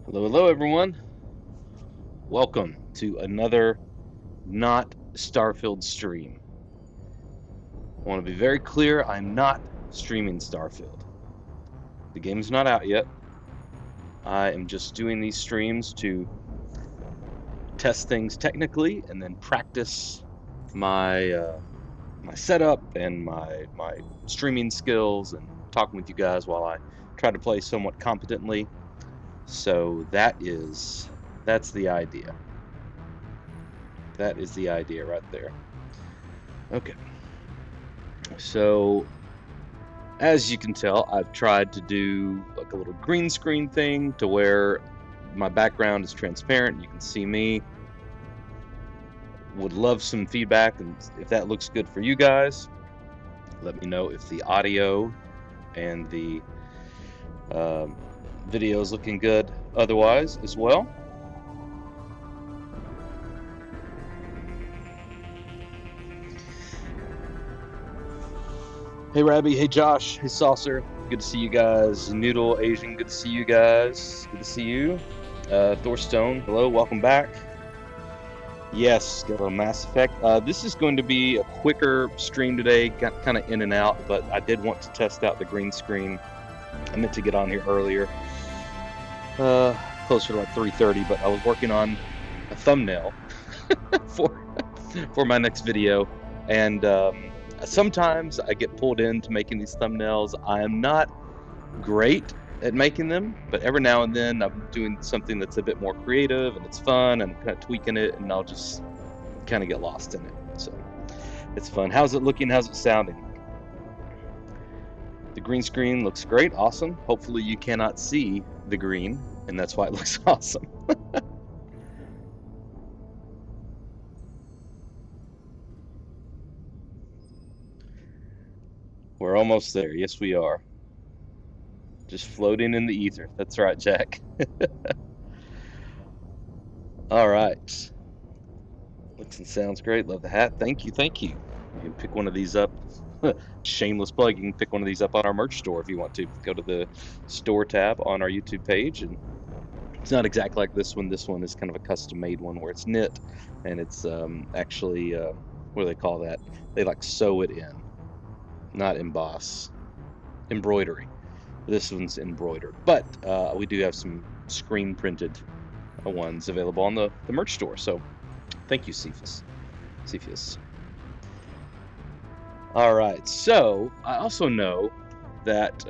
Hello, hello, everyone. Welcome to another not Starfield stream. I want to be very clear, I'm not streaming Starfield. The game's not out yet. I am just doing these streams to test things technically and then practice my setup and my streaming skills and talking with you guys while I try to play somewhat competently. So that's the idea. That is the idea right there. Okay. So, as you can tell, I've tried to do like a little green screen thing to where my background is transparent. You can see me. Would love some feedback, and if that looks good for you guys, let me know if the audio and the video is looking good otherwise as well. Hey, Rabbi. Hey, Josh. Hey, Saucer. Good to see you guys. Noodle Asian. Good to see you guys. Good to see you. Thorstone. Hello. Welcome back. Yes, got a Mass Effect. This is going to be a quicker stream today, kind of in and out, but I did want to test out the green screen. I meant to get on here earlier, closer to like 3:30, but I was working on a thumbnail for for my next video, and sometimes I get pulled into making these thumbnails. I am not great at making them, but every now and then I'm doing something that's a bit more creative and it's fun, and I'm kind of tweaking it, and I'll just kind of get lost in it. So it's fun. How's it looking? How's it sounding? The green screen looks great. Awesome. Hopefully you cannot see the green, and that's why it looks awesome. We're almost there. Yes, we are. Just floating in the ether. That's right, Jack. All right. Looks and sounds great. Love the hat. Thank you. Thank you. You can pick one of these up. Shameless plug. You can pick one of these up on our merch store if you want to. Go to the store tab on our YouTube page, and it's not exactly like this one. This one is kind of a custom made one where it's knit, and it's actually what do they call that? They like sew it in, not emboss. Embroidery. This one's embroidered, but we do have some screen printed ones available on the merch store. So thank you, Cephas. Cepheus. All right. So I also know that.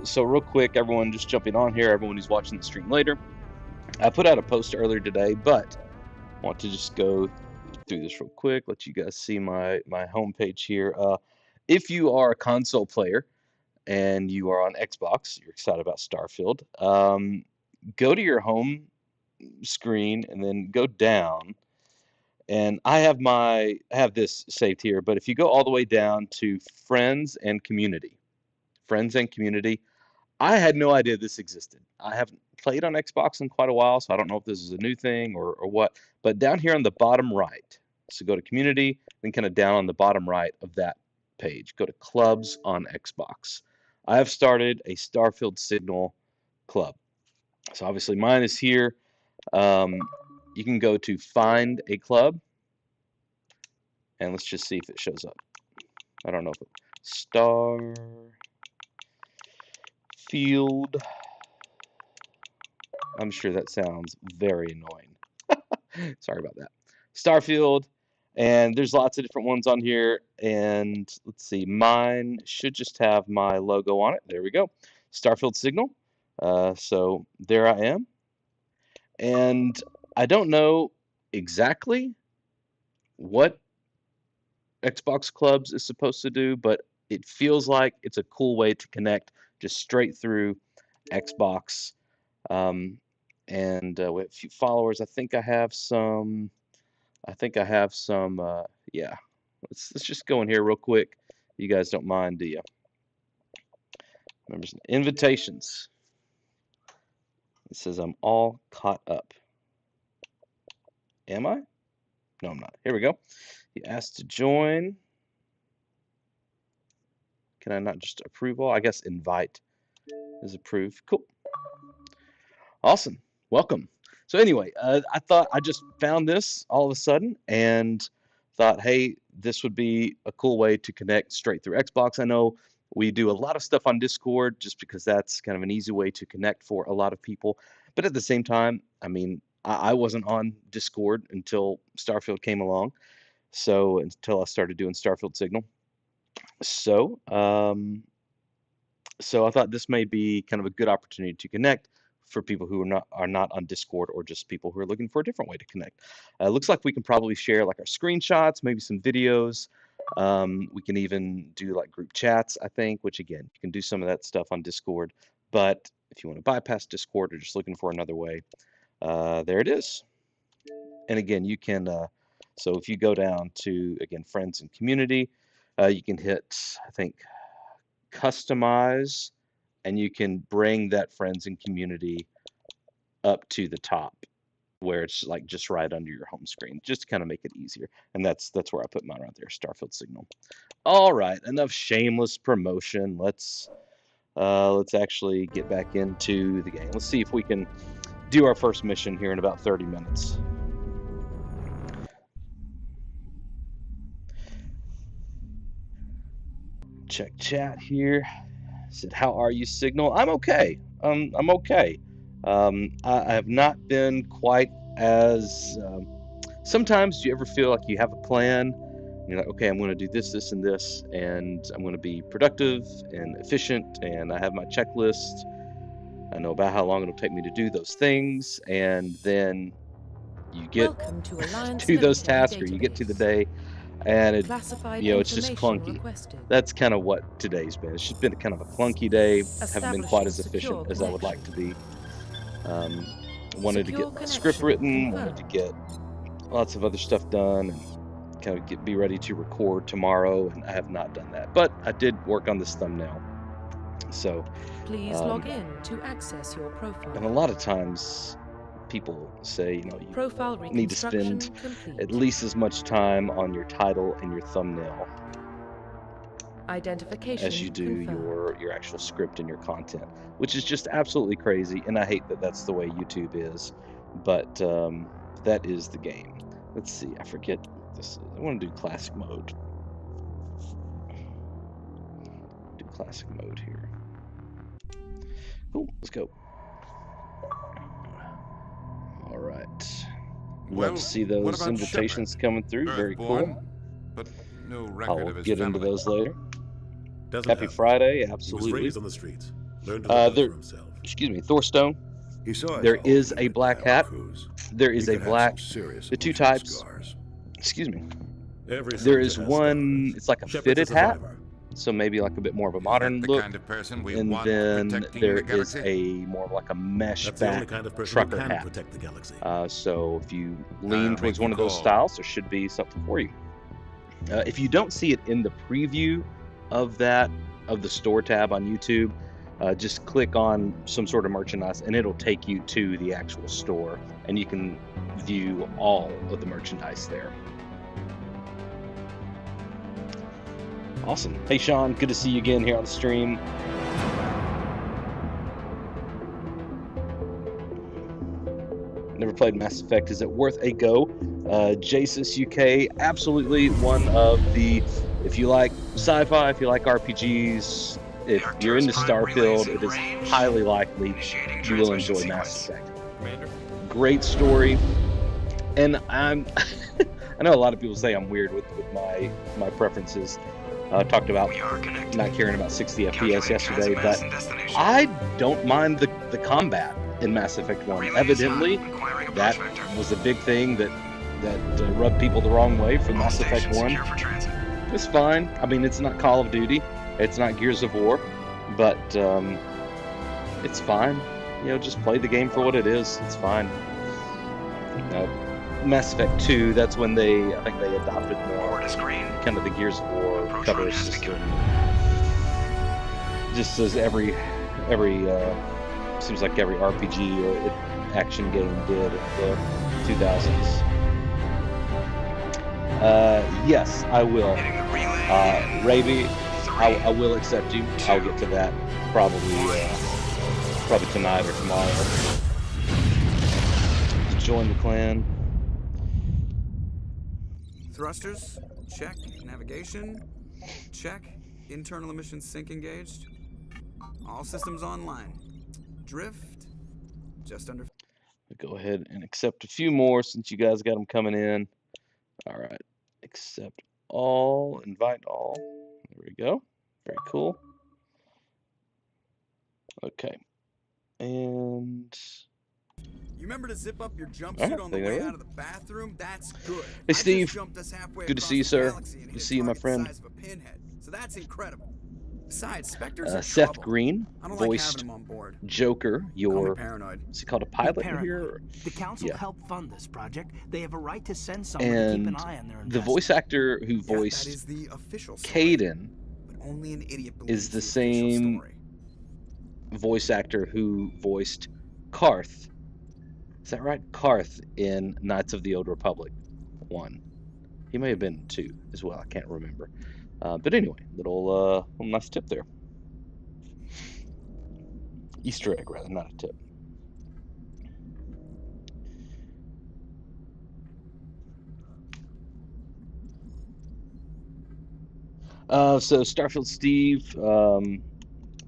So real quick, everyone just jumping on here. Everyone who's watching the stream later. I put out a post earlier today, but I want to just go through this real quick. Let you guys see my homepage here. If you are a console player and you are on Xbox, you're excited about Starfield. Go to your home screen and then go down, and I have this saved here, but if you go all the way down to friends and community, I had no idea this existed. I haven't played on Xbox in quite a while, so I don't know if this is a new thing or what, but down here on the bottom right, so go to community, then kind of down on the bottom right of that page, go to clubs on Xbox. I have started a Starfield Signal club. So obviously mine is here. Um, you can go to find a club, and let's just see if it shows up. I don't know if it Starfield. I'm sure that sounds very annoying. Sorry about that. Starfield, and there's lots of different ones on here. And let's see, mine should just have my logo on it. There we go. Starfield Signal. So there I am. And I don't know exactly what Xbox Clubs is supposed to do, but it feels like it's a cool way to connect just straight through Xbox. Um, and we have a few followers. I think I have some. I think I have some. Yeah, let's just go in here real quick. You guys don't mind, do you? Members, invitations. It says I'm all caught up. Am I? No, I'm not. Here we go. You asked to join. Can I not just approve all? I guess invite is approved. Cool. Awesome. Welcome. So anyway, I thought I just found this all of a sudden and thought, hey, this would be a cool way to connect straight through Xbox. I know we do a lot of stuff on Discord just because that's kind of an easy way to connect for a lot of people. But at the same time, I mean, I wasn't on Discord until Starfield came along. So until I started doing Starfield Signal. So, so I thought this may be kind of a good opportunity to connect for people who are not on Discord, or just people who are looking for a different way to connect. Looks like we can probably share like our screenshots, maybe some videos. We can even do like group chats, I think, which again, you can do some of that stuff on Discord. But if you want to bypass Discord or just looking for another way, there it is. And again, you can, so if you go down to, again, friends and community, you can hit, I think, customize, and you can bring that friends and community up to the top where it's like just right under your home screen, just to kind of make it easier. And that's where I put mine right there, Starfield Signal. All right, enough shameless promotion. Let's actually get back into the game. Let's see if we can do our first mission here in about 30 minutes. Check chat here. Said, how are you, Signal? I'm okay. I'm okay. I have not been quite as. Sometimes you ever feel like you have a plan? You're like, okay, I'm going to do this, this, and this, and I'm going to be productive and efficient, and I have my checklist. I know about how long it'll take me to do those things, and then you get to those tasks, or you get to the day, and it's just clunky. That's kind of what today's been. It's just been kind of a clunky day. Haven't been quite as efficient as I would like to be. Wanted to get my script written, wanted to get lots of other stuff done, and kind of be ready to record tomorrow, and I have not done that. But I did work on this thumbnail. So please log in to access your profile. And a lot of times people say, you need to spend at least as much time on your title and your thumbnail identification as you do your actual script and your content, which is just absolutely crazy. And I hate that that's the way YouTube is, but that is the game. Let's see, I forget what this is. I want to do classic mode. Do classic mode here. Cool, let's go. All right. Love to see those invitations coming through. Very cool. But no record I'll of his get into family. those later. Happy Friday, absolutely. He was raised on the streets. Learned to look out for himself. Excuse me, Thorstone. He saw there is a black hat. There is a black. The two types. Scars. Excuse me. Every there is soldier has one. scars. It's like a Shepard's fitted a hat, survivor. so maybe like a bit more of a modern The look. kind of person we And want then protecting there the is galaxy. a more of like a mesh That's the only back kind of person trucker who can hat. protect the galaxy. So if you lean I'll towards make one you of those call. styles, there should be something for you. If you don't see it in the preview of the store tab on YouTube, just click on some sort of merchandise and it'll take you to the actual store, and you can view all of the merchandise there. Awesome. Hey Sean, good to see you again here on the stream. Never played Mass Effect. Is it worth a go? Jasus UK, absolutely one of the, if you like sci-fi, if you like RPGs, if you're into Starfield, it is highly likely you will enjoy Mass Effect. Great story. And I know a lot of people say I'm weird with my preferences. Talked about not caring about 60 FPS yesterday, but I don't mind the combat in Mass Effect 1. Evidently, that was a big thing that rubbed people the wrong way from Mass Effect 1. It's fine. I mean, it's not Call of Duty. It's not Gears of War. But it's fine. Just play the game for what it is. It's fine. Mass Effect 2, that's when I think they adopted more kind of the Gears of War cover system. Just as every seems like every RPG or action game did in the 2000s. Yes, I will. Ravi, I will accept you. I'll get to that probably tonight or tomorrow. join the clan. Thrusters, check. Navigation, check. Internal emission sync engaged. All systems online. Drift, just under. Go ahead and accept a few more since you guys got them coming in. All right, accept all, invite all. There we go. Very cool. Okay, and You remember to zip up your jumpsuit on the way out of the bathroom? That's good. Hey, Steve. I just jumped us halfway Good to see you, across the sir. galaxy and Good hit to see you, my target friend. size of a pinhead. So that's incredible. Besides, Spectre's in Seth trouble. Green I don't like voiced having him on board. Joker. Call me Your paranoid. is he called a pilot in here? The council Yeah. helped fund this project. They have a right to send someone to keep an And eye on their the voice actor who Yeah, that voiced is the official story, Caden but only an idiot believes is the official same story. voice actor who voiced Karth. Is that right? Karth in Knights of the Old Republic 1. He may have been 2 as well. I can't remember. But anyway, little nice tip there. Easter egg, rather, not a tip. So Starfield Steve,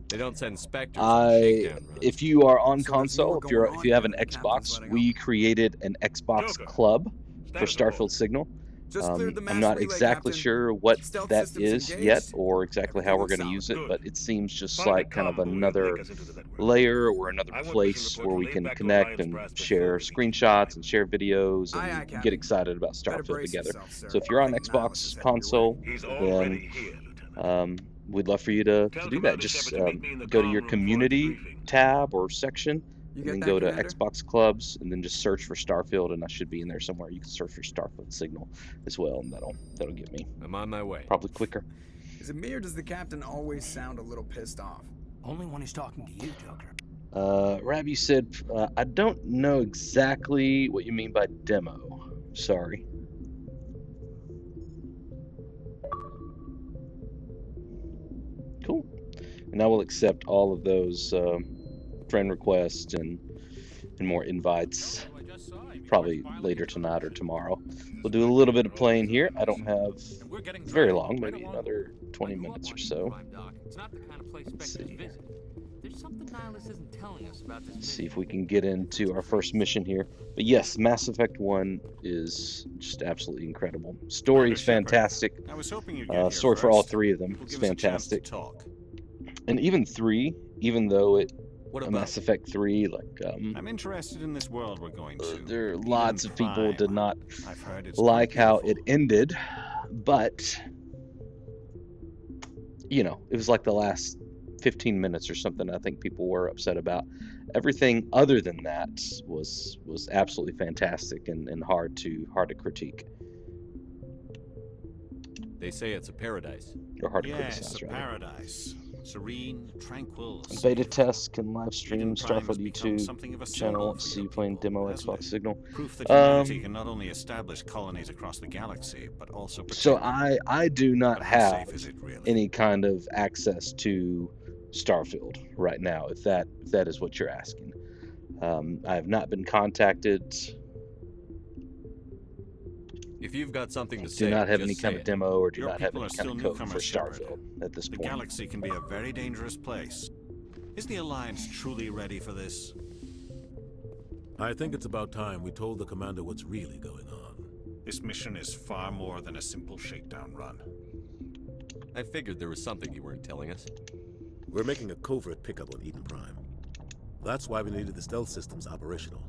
They don't send Spectres on shakedown runs. if you are on So there's console, more if going you have on an here than the captain's Xbox, letting we on. created an Xbox Joker, club for stand to Starfield Signal. Just cleared the I'm mass not relay, exactly Captain. sure what Stealth that systems is engaged. yet, or exactly how Everything we're looks going to use solid. it, Good. but it seems just Find a like kind of convoy and another link us into the network. layer or another I want place mission where report we to can link back to connect Alliance and brass before share we begin screenshots flying. and share videos Aye, aye, and Captain. get excited about Better Starfield brace together. yourself, sir. So if you're on I think Nihilus Xbox is heading your console, way. He's then already here, Lieutenant. we'd love for you to Tell do that. Commander Just Shepard to meet me in the go to comm your room for a community debriefing. tab or section, You and get then that, go to Commander? Xbox Clubs, and then just search for Starfield, and I should be in there somewhere. You can search for Starfield Signal as well, and that'll get me I'm on my way. probably quicker. Is it me or does the captain always sound a little pissed off? Only when he's talking to you, Joker. Rabby said, I don't know exactly what you mean by demo. Sorry. Cool. And I will accept all of those friend requests and more invites probably later tonight or tomorrow. We'll do a little bit of playing here. I don't have very long, maybe another 20 minutes or so. Let's see. There's something Nihilus isn't telling us about this Let's see if we can get into our first mission here. But yes, Mass Effect 1 is just absolutely incredible. Story is fantastic. I was hoping you'd get here Story for all first. 3 of them Will is give us a chance to fantastic. talk. And even 3, even though What a about Mass Effect 3, like I'm interested in this world we're going to. there are Eden lots of people Prime. did not I've heard it's like quite how beautiful. it ended, but you know, it was like the last 15 minutes or something I think people were upset about. Everything other than that was absolutely fantastic and hard to critique, They say it's a paradise. or hard to Yes, criticize, a rather. paradase. Serene, tranquil. Beta safe. tests can live stream Eden Prime has Starfield become YouTube something of a symbol channel. for See your you playing people, demo hasn't Xbox it? Signal. Proof that humanity can not only establish colonies across the galaxy, but also protect So them. I do not But how have safe is it really? any kind of access to Starfield right now, if that is what you're asking. I have not been contacted. If you've got something to Do say, not have just any say kind of it. demo, or do Your not have people any are kind still of code for newcomers, Shepard. Starfield at this The point. galaxy can be a very dangerous place. Is the Alliance truly ready for this? I think it's about time we told the commander what's really going on. This mission is far more than a simple shakedown run. I figured there was something you weren't telling us. We're making a covert pickup on Eden Prime. That's why we needed the stealth systems operational.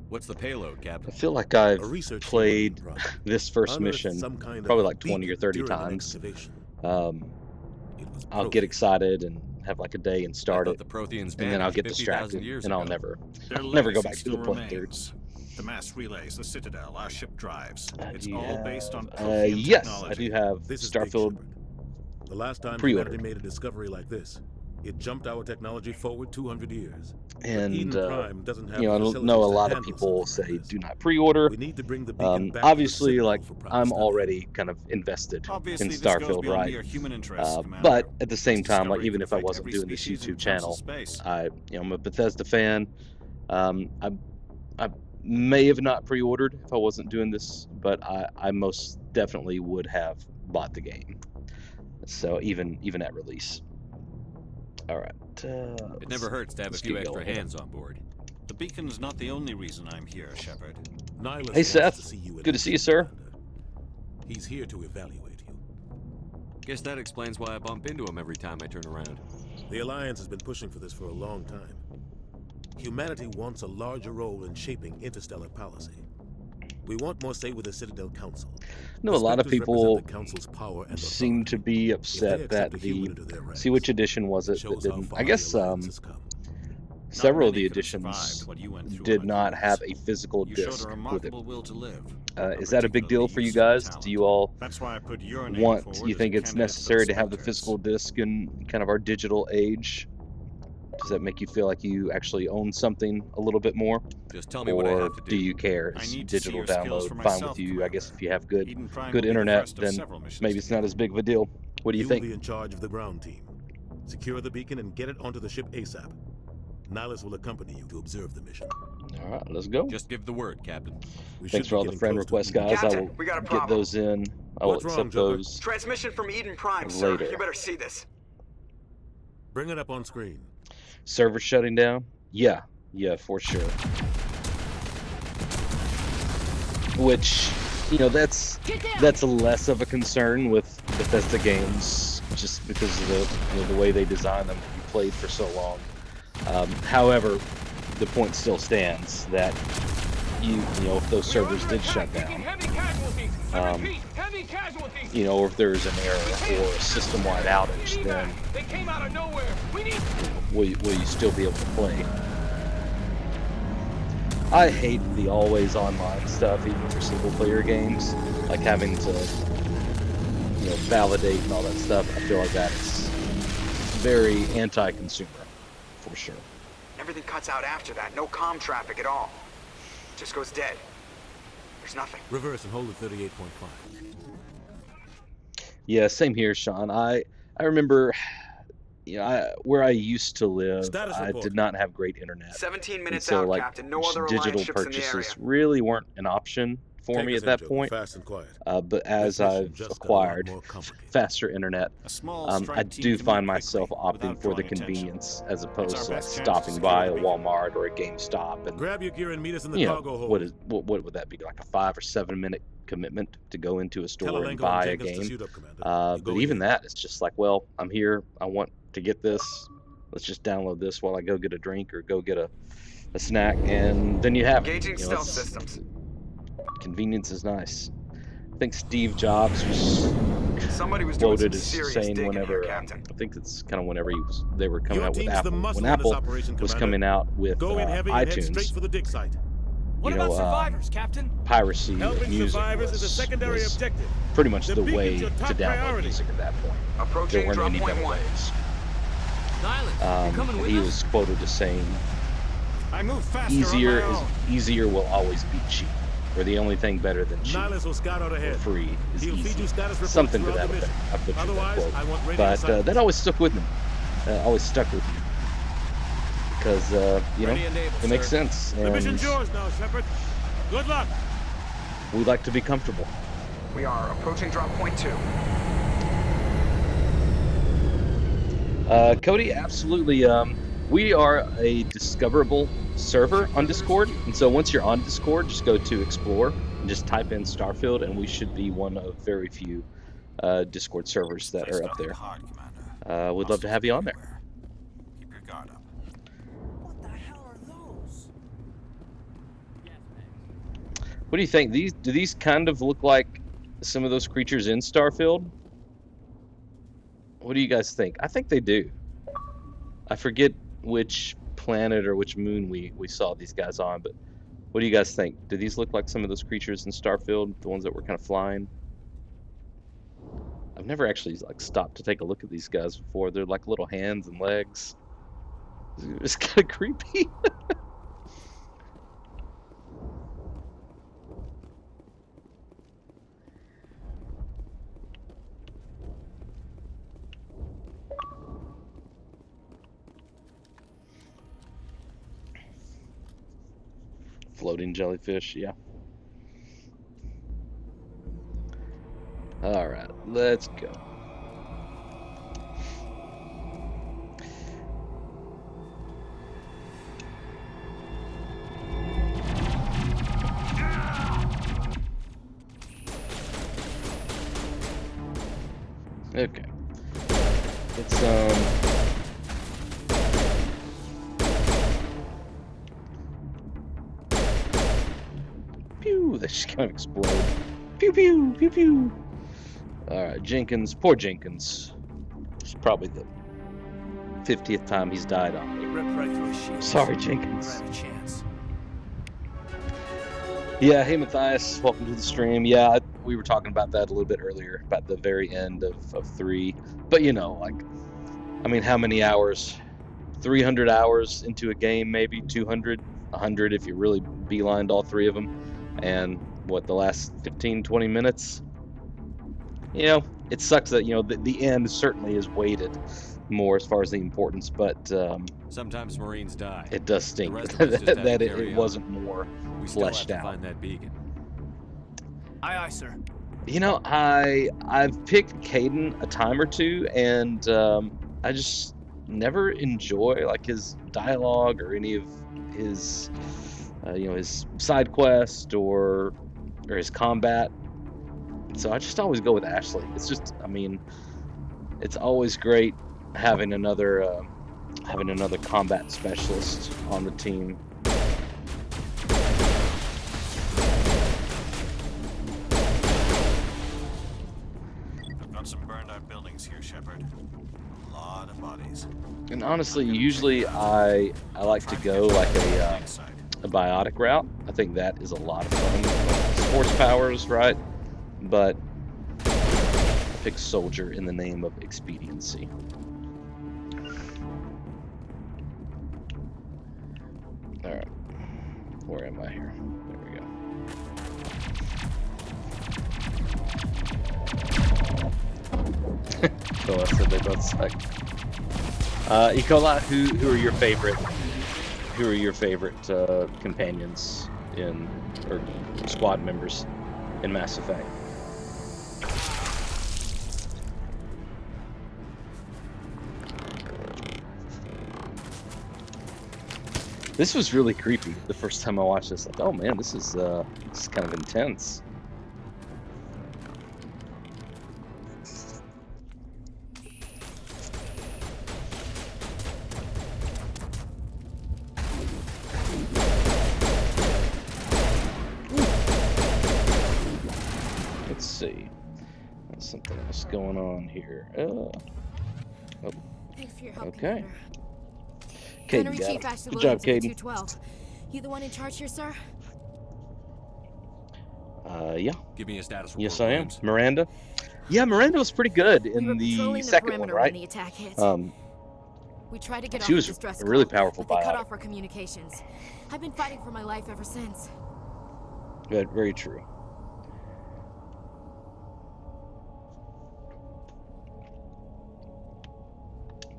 What's the payload, I Captain? feel like I've A research team on played Eden Prime this first unearthed mission some kind of probably like 20 or beacon 30 during an times. excavation. It was I'll get broken. excited and have like a day and I start thought it, the Protheans and then I'll vanished get 50,000 distracted, years and I'll ago. never Their go legacy back to the still playthrough. remains. The mass relays, the Citadel, our ship drives. It's Do you all based on have- Prothean yes, technology. I do have This is Big Starfield Shepard. The last time pre-ordered. humanity made a discovery like this, it jumped our technology forward 200 years. And Eden Prime doesn't have you know, the I facilities know a to lot of handle people something say like this. do not pre-order. We need to bring the beacon back to the Obviously, Citadel like for proper I'm study. already kind of invested Obviously, in this goes Starfield, beyond right? mere human interests, Commander. But at the same This time, like discovery even could if I affect wasn't every doing this species in YouTube council channel, space. I'm a Bethesda fan. I may have not pre-ordered if I wasn't doing this, but I most definitely would have bought the game. So even at release. All right. It never hurts to have a few extra hands on board. The beacon's not the only reason I'm here, Shepard. Nihilus Hey, wants Seth. to see you Good to see you, sir. Commander. He's here to evaluate you. Guess that explains why I bump into him every time I turn around. The Alliance has been pushing for this for a long time. Humanity wants a larger role in shaping interstellar policy. We want more say with the Citadel Council. No, a lot of The Spectres people represent the Council's power and seem to authority. be If they upset that accept a human the into their ranks, see which edition was it that shows how didn't. far I guess the Alliance has come. several of many the could have survived editions what you went through did on not Achilles. have a physical You showed disc a with it. remarkable will to live. Is that a big deal for you guys? Do you all That's why I put your name want? forward You as a think it's candidate for necessary the to have the Spectres. physical disc in kind of our digital age? Does that make you feel like you actually own something a little bit more? Just tell me what I Or have to do you care? I Is need to see digital your skills download for fine myself, with you? I guess if you have good Eden Prime good will be the internet, first of then several missions maybe it's not together. as big of a deal. What do you You'll think? be in charge of the ground team. Secure the beacon and get it onto the ship ASAP. Nihilus will accompany you to observe the mission. All right, let's go. Just give the word, Captain. We Thanks should for be all the getting friend close to requests, Eden. guys. I Captain, will we got a get problem. those in. I will What's wrong, accept Joker? those Transmission from Eden Prime, sir. later. You better see this. Bring it up on screen. Server shutting down? Yeah, for sure. Which, you know, that's less of a concern with Bethesda games, just because of the way they design them to be played for so long. However, the point still stands that you know if those servers did shut down, you know, or if there's an error or a system-wide outage, then will you still be able to play? I hate the always online stuff, even for single-player games, like having to, you know, validate and all that stuff. I feel like that is very anti-consumer, for sure. Everything cuts out after that. No comm traffic at all. Just goes dead. There's nothing. Reverse and hold at 38.5. Yeah, same here, Sean. I remember, you know, where I used to live, Status I report. did not have great internet. 17 And minutes so, out, like, Captain. No other Alliance digital ships in the area. purchases really weren't an option for me at that point. Fast and quiet. But as This mission I've just got a lot acquired more complicated. faster internet, A small I strike team do can find move myself quickly opting without for the drawing attention. convenience as opposed our to like best chance to stopping secure by the a beacon. Walmart or a GameStop and, Grab your gear and meet us in the you know, cargo hold. what would that be, like a 5 or 7 minute commitment to go into a Tell store and Alenko buy a Jenkins to game? suit up, Commander. You But go even ahead. that, it's just like, well, I'm here, I want to get this, let's just download this while I go get a drink or go get a snack, and then you have it. Engaging You know, stealth it's- systems. Convenience is nice. I think Steve Jobs was Somebody was doing some quoted as serious saying digging whenever, here, Captain. I think it's kind of whenever they were coming Your out with team's the Apple, muscle when in this Apple operation, was Commander. coming out with Go in heavy and head straight iTunes, for the dig site. What you know, about survivors, Captain? piracy of Helping music survivors is a was secondary objective. pretty much The the beacon's way your to top download priority. music at that point. There Approaching weren't drop any point better 1. ways. Nihilus, you coming with He us? was quoted as saying, I move faster easier on my is own. easier will always be cheap, or the only thing better than cheap Nihilus will scout out or ahead. free is He'll feed easy. you status reports Something to throughout that the effect. mission. I butchered that Otherwise, quote. I want radio But silence. that always stuck with me. Always stuck with me. Because, you know, Ready and able, it makes sir. sense. The And mission's yours now, Shepard. Good luck. we like to be comfortable. We are approaching drop point 2. Cody, absolutely. We are a discoverable server on Discord. And so once you're on Discord, just go to Explore and just type in Starfield, and we should be one of very few Discord servers that are up there. Hard, Commander. We'd love to have you on there. Everywhere. Keep your guard up. What the hell are those? What do you think? Do these kind of look like some of those creatures in Starfield? What do you guys think? I think they do. I forget which planet or which moon we saw these guys on, but what do you guys think? Do these look like some of those creatures in Starfield, the ones that were kind of flying? I've never actually like stopped to take a look at these guys before. They're like little hands and legs. It's kind of creepy. Floating jellyfish, yeah. All right, let's go. Okay. It's pew, they just kind of explode. Pew pew pew pew. Alright, Jenkins, poor Jenkins. It's probably the 50th time he's died on me. Ripped right through his shield. Sorry, Jenkins. Never had a chance. Yeah, hey Matthias, welcome to the stream. Yeah, we were talking about that a little bit earlier, about the very end of 3. But you know, like, I mean, how many hours? 300 hours into a game, maybe 200, 100 if you really beelined all 3 of them. And what, the last 15, 20 minutes? You know, it sucks that, you know, the end certainly is weighted more as far as the importance, but sometimes Marines die. it does stink The rest of us just have to that carry it on. wasn't more We still have fleshed to out. find that beacon. Aye, aye, sir. You know, I've picked Caden a time or two, and I just never enjoy like his dialogue or any of his you know, his side quest or his combat. So I just always go with Ashley. It's just, I mean, it's always great having another combat specialist on the team. I've got some burned out buildings here, Shepard. A lot of bodies. And honestly, usually I like to go like a biotic route. I think that is a lot of fun. Sports powers, right? But I pick soldier in the name of expediency. All right, where am I here? There we go. So I said they both suck. Ecola, who are your favorite? Who are your favorite companions in, or squad members in Mass Effect? This was really creepy the first time I watched this. Like, oh man, this is kind of intense. Let's see. There's something else going on here. Oh. Thanks for your help, Okay. Commander. Caden Gunnery got Chief it. Ashley Good job, Williams of the Caden. 212. You the one in charge here, sir? Yeah. Give me a status report. Yes, I am. Williams. Miranda? Yeah, Miranda was pretty good We were in the patrolling second one, perimeter right? when the attack hit. We tried to get She off was the distress a really call, powerful but they cut biotic. off our communications. I've been fighting for my life ever since. Good, very true.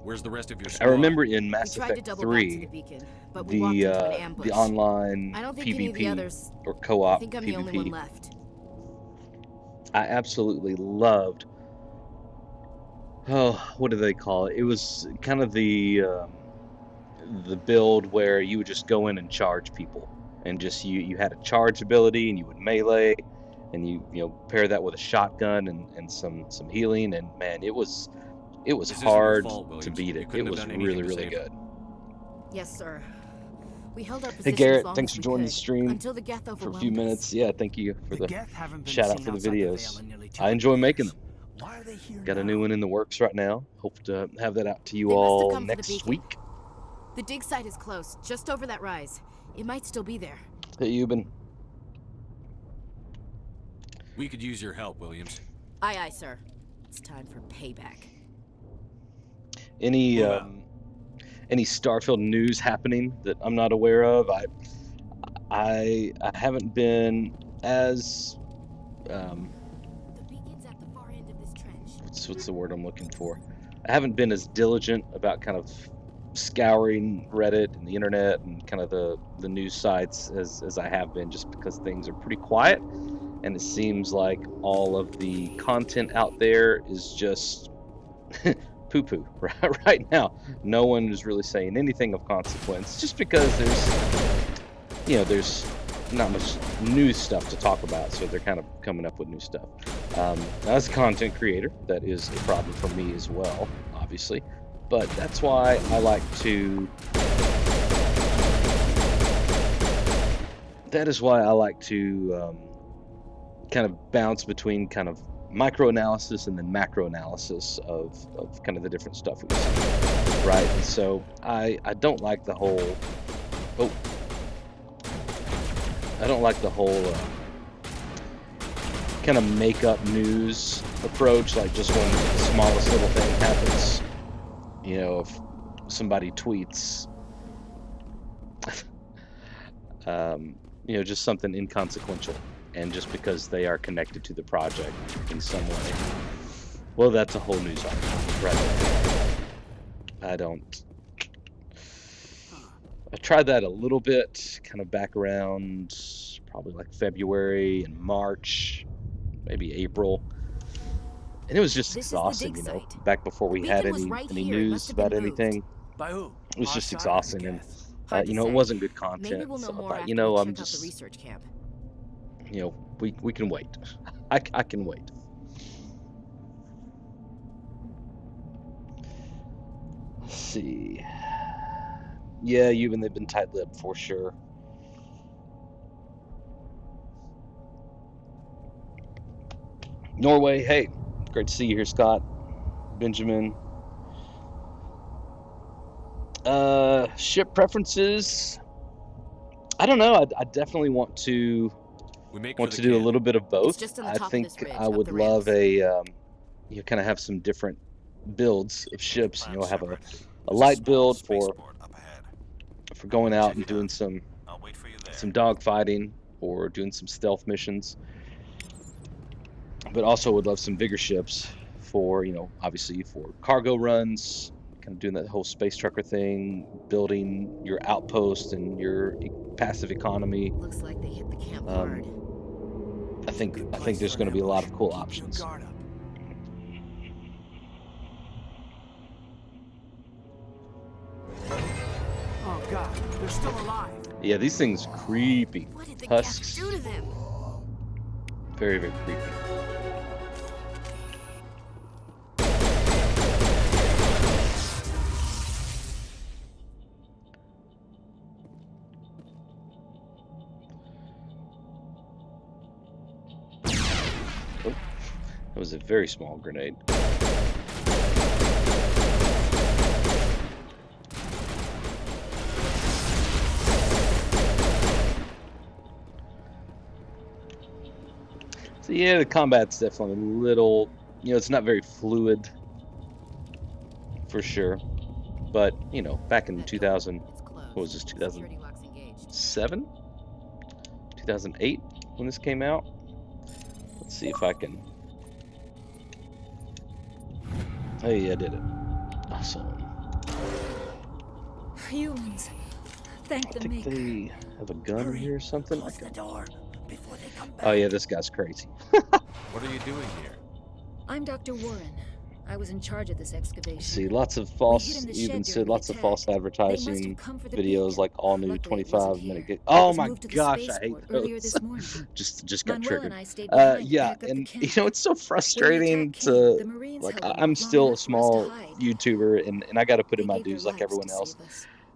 Where's the rest of your I squad? remember in We Mass tried to Effect double back to the 3, beacon, but we walked into an ambush. the online I don't think any of the PvP others. or I co-op think I'm the only one PvP, left. I absolutely loved. Oh, what do they call it? It was kind of the build where you would just go in and charge people, and just you had a charge ability, and you would melee, and you pair that with a shotgun and some healing, and man, it was This isn't your hard fault, to Williams. beat You it. couldn't It have was done anything really, to really save good. Yes, sir. We held our Hey position Garrett, as long thanks as for we joining the could, stream until the Geth for a overwhelmed few us. minutes. Yeah, thank you for the Geth haven't been shout out seen for the outside videos. Vale in nearly I enjoy 200 making years. them. Why are they here Got a now? new one in the works right now. Hope to have that out to you They must have all come for the next beacon. week. The dig site is close, just over that rise. It might still be there. Hey, Euban. We could use your help, Williams. Aye, aye, sir. It's time for payback. Any Move out. any Starfield news happening that I'm not aware of? I haven't been as The beacon's at the far end of this trench. what's the word I'm looking for? I haven't been as diligent about kind of scouring Reddit and the internet and kind of the news sites as I have been, just because things are pretty quiet, and it seems like all of the content out there is just poo-poo right now. No one is really saying anything of consequence, just because there's not much new stuff to talk about, so they're kind of coming up with new stuff. As a content creator, that is a problem for me as well, obviously, but that's why I like to kind of bounce between kind of micro-analysis and then macro-analysis of kind of the different stuff we see, right? And so I don't like the whole kind of make up news approach, like just when the smallest little thing happens, if somebody tweets just something inconsequential, and just because they are connected to the project in some way, well, that's a whole news article, right? I tried that a little bit, kind of back around probably like February and March, maybe April, and it was just exhausting, back before we had any news about anything. By who? It was just exhausting, and it wasn't good content. So I thought, I'm just, research camp. we can wait. I can wait. Let's see. Yeah, they've been tight-lipped for sure. Norway, hey, great to see you here, Scott. Benjamin. Ship preferences. I don't know. I definitely want to do a little bit of both. I think I would love a kind of have some different builds of ships. Have a light build for going out and doing some dogfighting or doing some stealth missions, but also would love some bigger ships for obviously for cargo runs, kind of doing that whole space trucker thing, building your outpost and your passive economy. Looks like they hit the camp hard. I think there's going to be a lot of cool options. Oh God, they're still alive. Yeah, these things are creepy. What did the Husks. gas do to them? Very, very creepy. Oh, that was a very small grenade. So yeah, the combat's definitely a little, it's not very fluid, for sure. But, back in 2000, what was this, 2007? 2008, when this came out? Let's see if I can... Hey, I did it. Awesome. Humans. Thank the I think they have a gun here or something. Close the door before they come back. Oh yeah, this guy's crazy. What are you doing here? I'm Dr. Warren. I was in charge of this excavation. See, lots of false, even said lots of false advertising videos, like all new 25-minute. Oh my gosh, I hate those. just got triggered. Yeah, and it's so frustrating to, like, I'm still a small YouTuber, and I got to put in my dues like everyone else.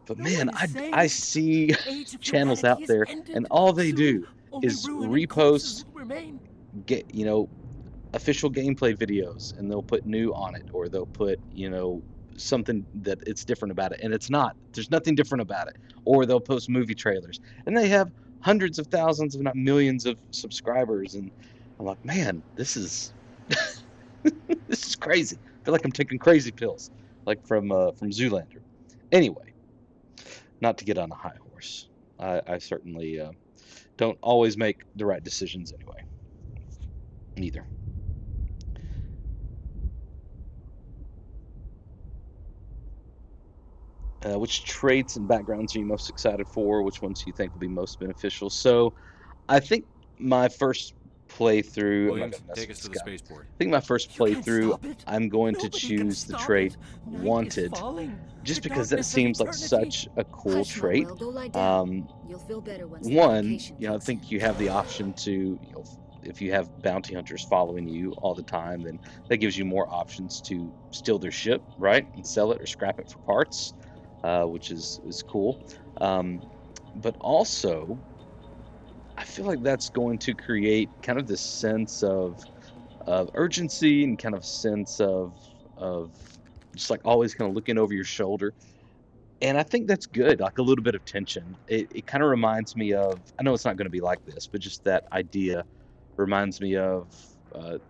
But man, I see channels out there, and all they do is repost, official gameplay videos, and they'll put new on it, or they'll put something that it's different about it, and there's nothing different about it. Or they'll post movie trailers, and they have hundreds of thousands, if not millions, of subscribers, and I'm like, man, this is this is crazy. I feel like I'm taking crazy pills, like from Zoolander. Anyway, not to get on a high horse. I certainly don't always make the right decisions anyway. Neither. Which traits and backgrounds are you most excited for? Which ones do you think will be most beneficial? So, I think my first playthrough. I'm not Williams, gonna mess take with us this to the guy. spaceport. I think my first You can't playthrough, stop it. I'm going to Nobody can choose the stop trait it. Night is Wanted, falling. just The because that darkness of seems like eternity. such a cool Hush, trait. Manuel, go lie down. Um, You'll feel better once the One, medication you know, I kicks think in. you have the option to, you know, if you have bounty hunters following you all the time, then that gives you more options to steal their ship, right, and sell it or scrap it for parts, which is cool. But also, I feel like that's going to create kind of this sense of urgency and kind of sense of just like always kind of looking over your shoulder. And I think that's good, like a little bit of tension. It kind of reminds me of, I know it's not going to be like this, but just that idea reminds me of,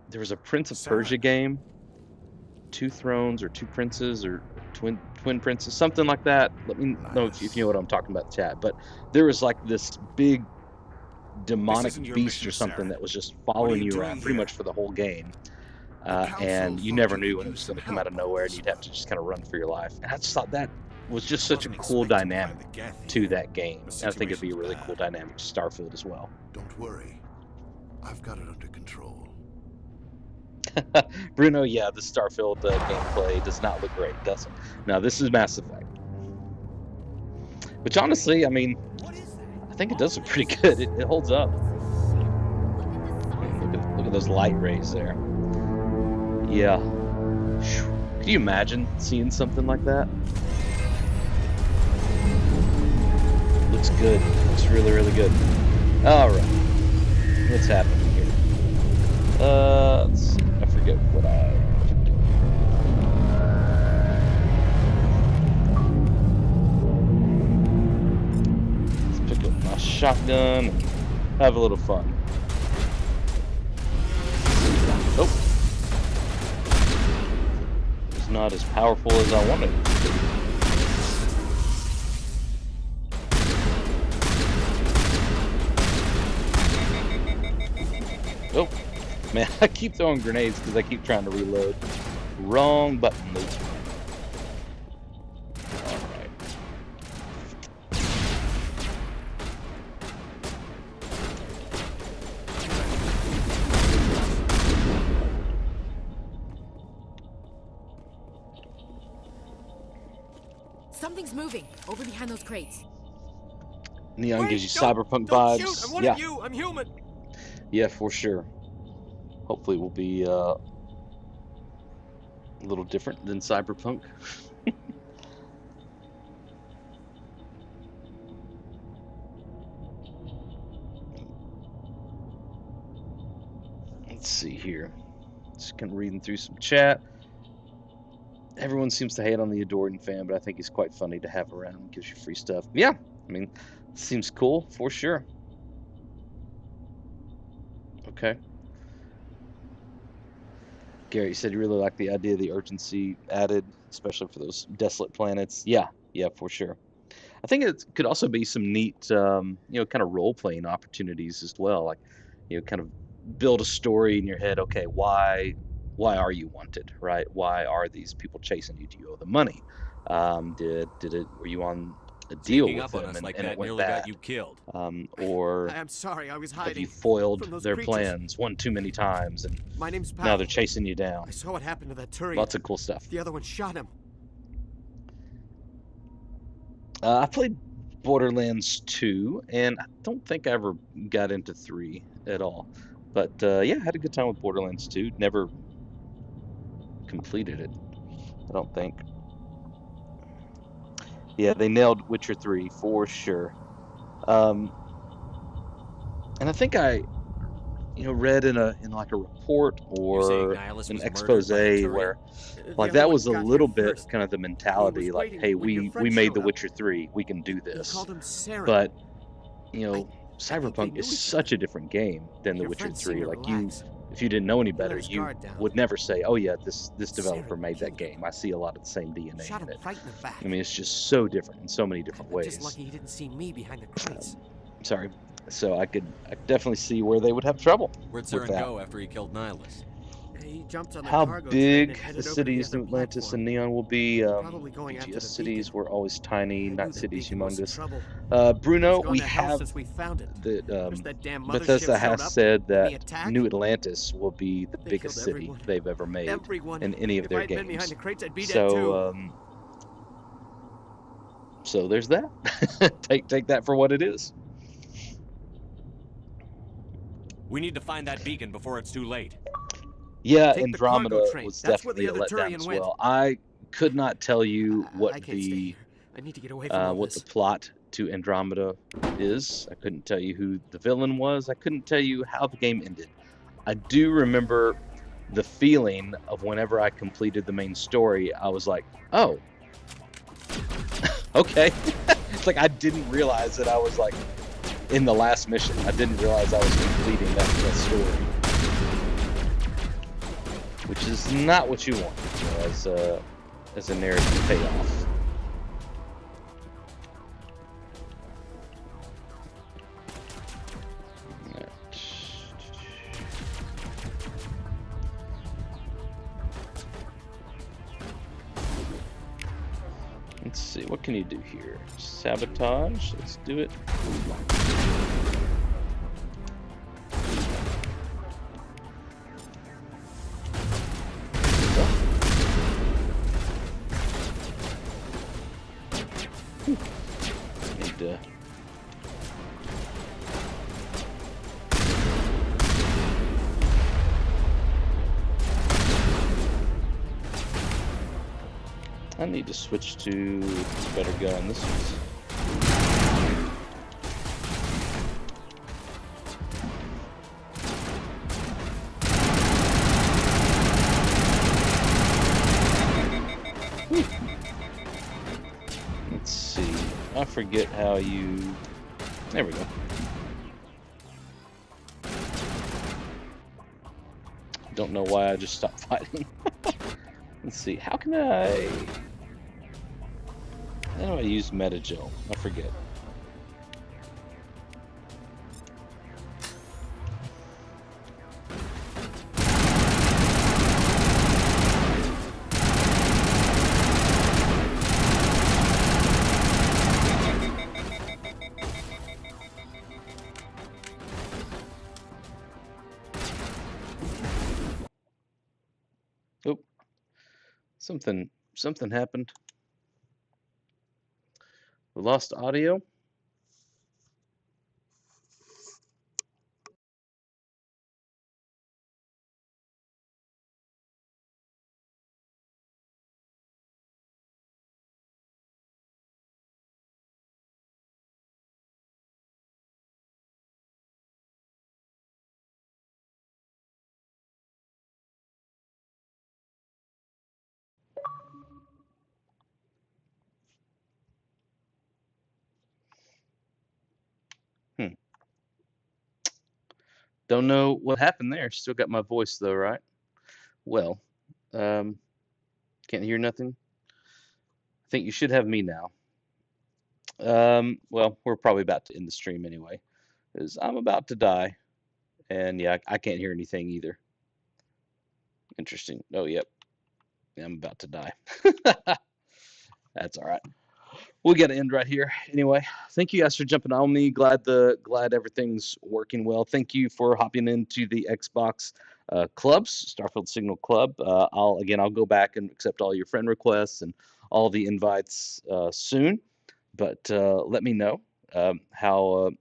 there was a Prince of Persia game, Two Thrones or Two Princes or Twin Princes, something like that. Let me know if you know what I'm talking about, chat. But there was like this big demonic isn't your beast mission, or something Sarah. that was just What are following you you doing around pretty here? much for the whole game. council And you thought never you knew could when it use was going to some come out of help on nowhere, and this you'd have one. to just kind of run for your life. And I just thought that was just such a Wasn't cool expecting to dynamic find the Geth to here. that game. The And I think it'd be a situation's really bad. cool dynamic to Starfield as well. Don't worry. I've got it under control. Bruno, yeah, the Starfield gameplay does not look great, does it? Now, this is Mass Effect. Which honestly, I mean, I think it does look pretty good. It holds up. Look at those light rays there. Yeah. Could you imagine seeing something like that? Looks good. Looks really, really good. Alright. What's happening here? Let's see. I forget what I... Let's pick up my shotgun and have a little fun. Nope. It's not as powerful as I wanted it to be. Oh, man, I keep throwing grenades because I keep trying to reload. Wrong button, Luke. Alright. Something's moving over behind those crates. Neon gives you don't- cyberpunk don't vibes. Shoot. I'm one Yeah, of you. I'm human. yeah, for sure. Hopefully, we'll be a little different than cyberpunk. Let's see here. Just kind of reading through some chat. Everyone seems to hate on the Adorian fan, but I think he's quite funny to have around. Gives you free stuff. Yeah, I mean, seems cool for sure. Okay. Gary, you said you really like the idea of the urgency added, especially for those desolate planets. Yeah, for sure. I think it could also be some neat, you know, kind of role-playing opportunities as well. Like, you know, kind of build a story in your head. Okay, why are you wanted, right? Why are these people chasing you? Do you owe them money? Were you on a deal Sneaking with up on them us like and it that went nearly bad? got you killed. Or I'm sorry. I was have hiding you from foiled those their creatures. plans one too many times and My name's Powell. now they're chasing you down? I saw what happened to that Turian. Lots of cool stuff. The other one shot him. I played Borderlands 2, and I don't think I ever got into 3 at all. But yeah, I had a good time with Borderlands 2. Never completed it, I don't think. Yeah, they nailed Witcher 3 for sure. And I think I, you know, read in like a report or Nihilus an was expose murdered by a Turian? where The like other that one was a got little here bit first. kind of the mentality, like, waiting hey, when your we friend made showed The up. Witcher 3, we can do They this. called him Sarah. But you know, think they Cyberpunk knew is each such a different game than The Your Witcher friend seemed 3. to Like, you, relax. if you didn't know any He let better, his you guard down. would never say, "Oh yeah, this Sarah developer made that killed him. game." I see a lot of the same DNA Shot in him it. right in the back. I mean, it's just so different in so many different I'm just ways. lucky he didn't see me behind the crates. Sorry. So I could definitely see where they would have trouble Where'd with Saren that. go after he killed Nihilus? He jumped on the how cargo train and big headed the over to cities the in other Atlantis platform. and Neon will be. Probably going after BGS the cities beacon. were always tiny, I knew not that cities beacon was in humongous. trouble. Bruno, It's gone we to hell have since we found it. that First that damn Bethesda mothership showed has up, said then the that attack. New Atlantis will be the They biggest killed city everyone. they've ever made Everyone. in any of If their I had been behind games. the crates, I'd be dead too. So there's that. take that for what it is. We need to find that beacon before it's too late. Yeah, Take the cargo Andromeda train. was That's where definitely the a other letdown Turian as went. well. I could not tell you I can't stay here. I need to get away from all what the this. plot to Andromeda is. I couldn't tell you who the villain was. I couldn't tell you how the game ended. I do remember the feeling of whenever I completed the main story, I was like, oh, okay. It's like I didn't realize that I was like in the last mission. I didn't realize I was completing that story, which is not what you want, you know, as a narrative payoff. Let's see, what can you do here? Sabotage, let's do it. Need to... I need to switch to a better gun. This is... Let's see. I forget how you... There we go. Don't know why I just stopped fighting. Let's see. How can I... How do I use Metagel? I forget. Oh, something happened. We lost audio. Don't know what happened there. Still got my voice though, right? Well, can't hear nothing. I think you should have me now. Well, we're probably about to end the stream anyway, because I'm about to die, and yeah, I can't hear anything either. Interesting. Oh, yep. Yeah, I'm about to die. That's all right. We got to end right here. Anyway, thank you guys for jumping on me. Glad everything's working well. Thank you for hopping into the Xbox clubs, Starfield Signal Club. I'll go back and accept all your friend requests and all the invites soon. But let me know how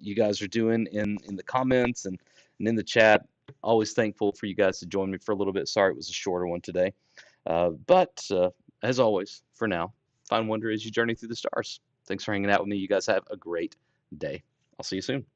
you guys are doing in the comments and in the chat. Always thankful for you guys to join me for a little bit. Sorry it was a shorter one today. But as always, for now, find wonder as you journey through the stars. Thanks for hanging out with me. You guys have a great day. I'll see you soon.